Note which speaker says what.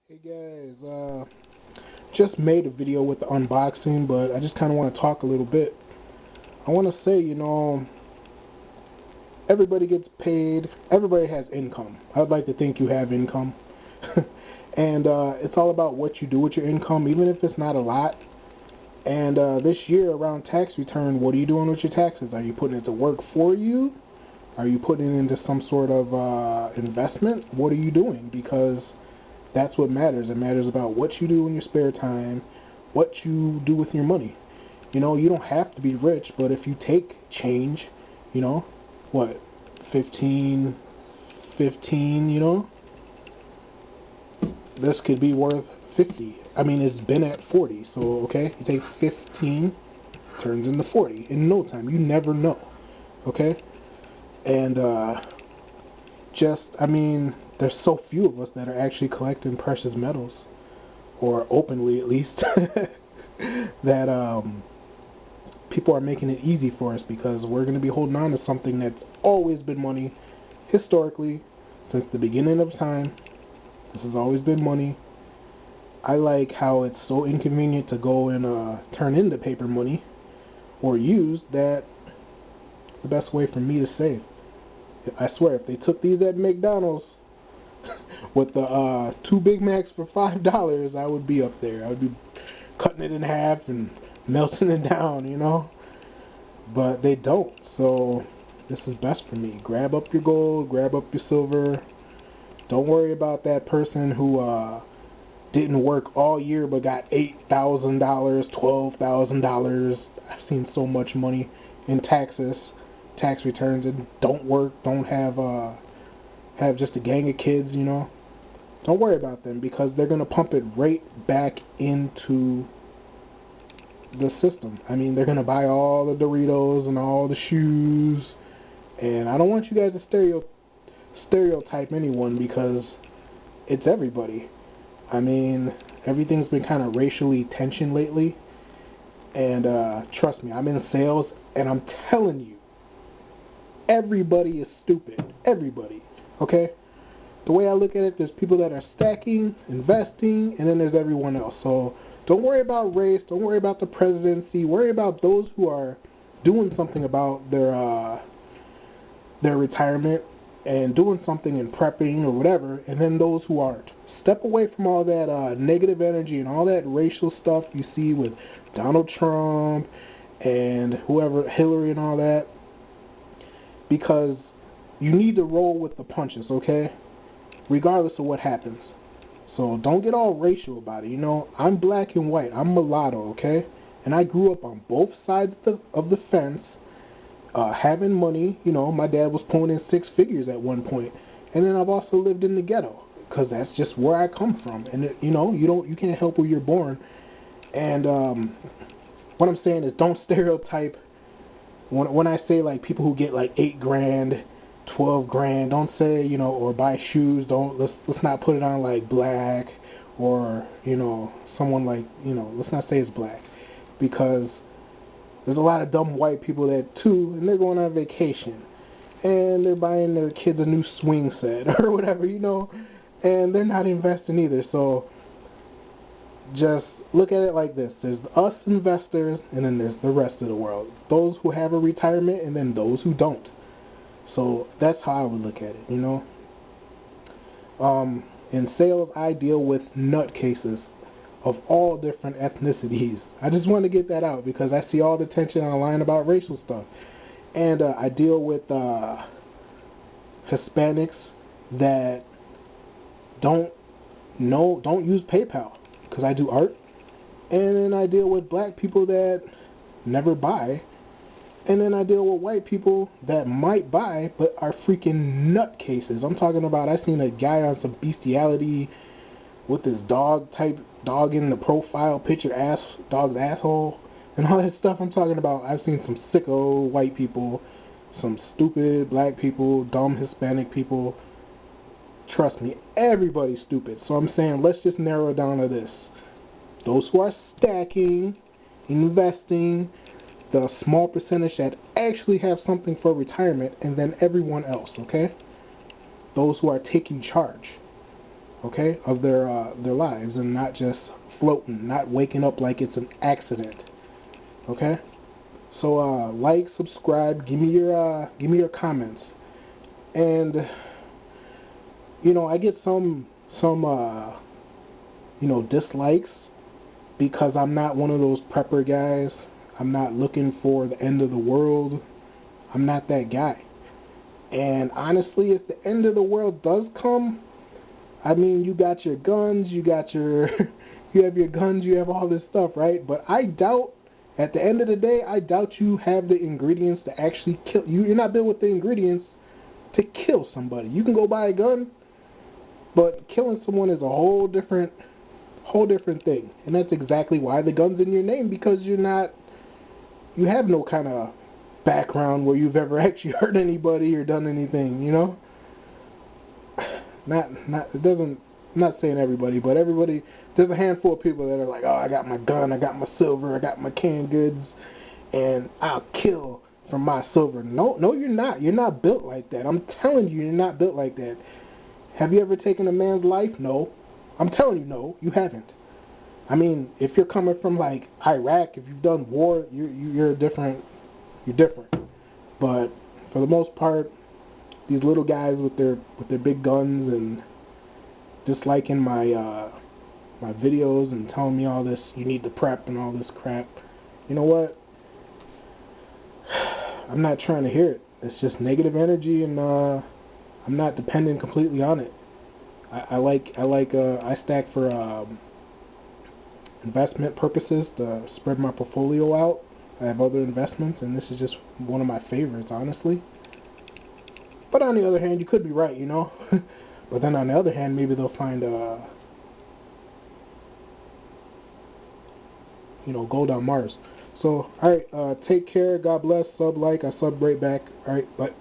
Speaker 1: Hey guys, just made a video with the unboxing, but I just kind of want to talk a little bit. I want to say, everybody gets paid, everybody has income. I'd like to think you have income. And it's all about what you do with your income, even if it's not a lot. And this year, around tax return, what are you doing with your taxes? Are you putting it to work for you? Are you putting it into some sort of investment? What are you doing? Because that's what matters. It matters about what you do in your spare time, what you do with your money. You don't have to be rich, but if you take change, what, 15, 15, this could be worth 50. I mean, it's been at 40, so okay, you take 15, turns into 40 in no time. You never know, okay? And there's so few of us that are actually collecting precious metals, or openly at least, that people are making it easy for us because we're going to be holding on to something that's always been money, historically, since the beginning of time. This has always been money. I like how it's so inconvenient to go and turn into paper money or used that it's the best way for me to save. I swear, if they took these at McDonald's with the 2 Big Macs for $5, I would be up there. I would be cutting it in half and melting it down. But they don't, so this is best for me. Grab up your gold, grab up your silver. Don't worry about that person who didn't work all year but got $8,000, $12,000. I've seen so much money in tax returns, and don't work, don't have just a gang of kids. Don't worry about them, because they're gonna pump it right back into the system. I mean, they're gonna buy all the Doritos and all the shoes, and I don't want you guys to stereotype anyone, because it's everybody. I mean, everything's been kind of racially tensioned lately, and trust me, I'm in sales, and I'm telling you, everybody is stupid. Everybody. Okay? The way I look at it, there's people that are stacking, investing, and then there's everyone else. So don't worry about race. Don't worry about the presidency. Worry about those who are doing something about their retirement and doing something in prepping or whatever, and then those who aren't. Step away from all that negative energy and all that racial stuff you see with Donald Trump and whoever, Hillary and all that, because you need to roll with the punches, okay? Regardless of what happens. So don't get all racial about it. I'm black and white. I'm mulatto, okay? And I grew up on both sides of the fence, having money. My dad was pulling in 6 figures at one point. And then I've also lived in the ghetto, because that's just where I come from. And you can't help where you're born. And what I'm saying is, don't stereotype. When I say, like, people who get like 8 grand, 12 grand, don't say, or buy shoes, let's not put it on like black, or someone like, let's not say it's black, because there's a lot of dumb white people that too, and they're going on vacation and they're buying their kids a new swing set or whatever, and they're not investing either. So just look at it like this: there's us investors, and then there's the rest of the world, those who have a retirement, and then those who don't. So that's how I would look at it. In sales, I deal with nutcases of all different ethnicities. I just want to get that out, because I see all the tension online about racial stuff. And I deal with Hispanics that don't use PayPal, because I do art. And then I deal with black people that never buy. And then I deal with white people that might buy but are freaking nutcases. I'm talking about, I seen a guy on some bestiality with this dog in the profile picture, dog's asshole and all that stuff. I'm talking about, I've seen some sicko white people, some stupid black people, dumb Hispanic people. Trust me, everybody's stupid. So I'm saying, let's just narrow it down to this: those who are stacking, investing, the small percentage that actually have something for retirement, and then everyone else, okay? Those who are taking charge, okay, of their lives, and not just floating, not waking up like it's an accident. Okay, so like, subscribe, give me your comments, and I get some dislikes because I'm not one of those prepper guys. I'm not looking for the end of the world. I'm not that guy. And honestly, if the end of the world does come, I mean, you got your guns, you got your, you have your guns, you have all this stuff, right? But I doubt, at the end of the day, I doubt you have the ingredients to actually kill. You're not built with the ingredients to kill somebody. You can go buy a gun, but killing someone is a whole different thing. And that's exactly why the gun's in your name, because you have no kind of background where you've ever actually hurt anybody or done anything, it doesn't, I'm not saying everybody, but everybody, there's a handful of people that are like, oh, I got my gun, I got my silver, I got my canned goods, and I'll kill for my silver. No, you're not. You're not built like that. I'm telling you, you're not built like that. Have you ever taken a man's life? No. I'm telling you, no, you haven't. I mean, if you're coming from like Iraq, if you've done war, you're different. You're different. But for the most part, these little guys with their big guns and disliking my my videos and telling me all this, you need to prep and all this crap. You know what? I'm not trying to hear it. It's just negative energy, and I'm not dependent completely on it. I stack for investment purposes to spread my portfolio out. I have other investments, and this is just one of my favorites, honestly. But on the other hand, you could be right, But then on the other hand, maybe they'll find gold on Mars. So, alright, take care, God bless, sub, like, I sub right back. Alright, bye.